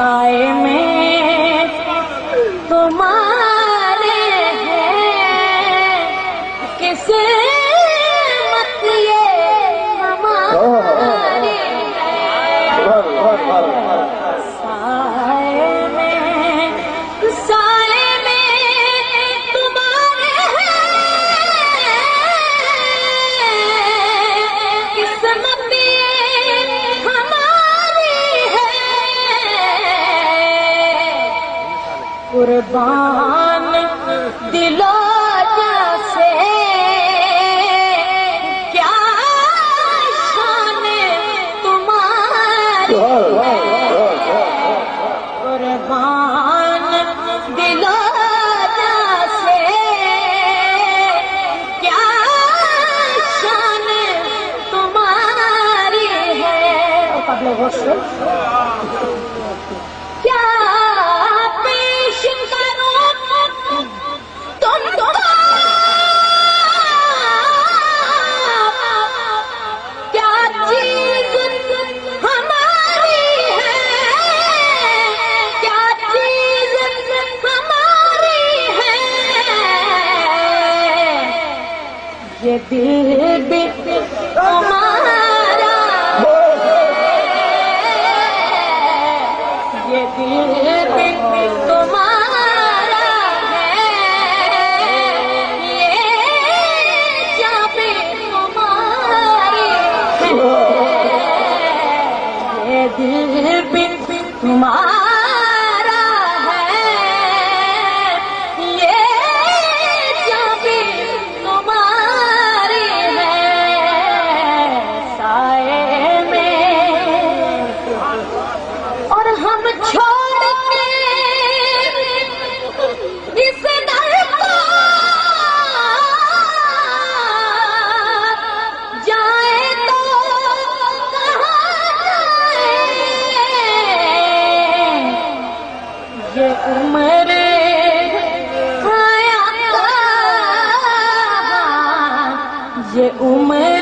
साए में तुम्हारे हैं किस्मत ये हमारी है। साए में तुम्हारे हैं किस्मत ये हमारी है। कुर्बान दिलो जैसे क्या शान तुम्हारी है। कुर्बान दिलो जैसे क्या शान तुम्हारी है। क्या पेश करूं तुमको क्या चीज हमारी है। क्या चीज हमारी है। ये दिल भी तुम्हारा ये दिल भी तुम्हारा है। ये जान भी तुम्हारी है। ये दिल भी तुम्हारा है। ये जान भी तुम्हारी है। साए में और हम छोड़ के इस दर को जाए तो कहाँ जाए। ये उम्र हयात ये उम्र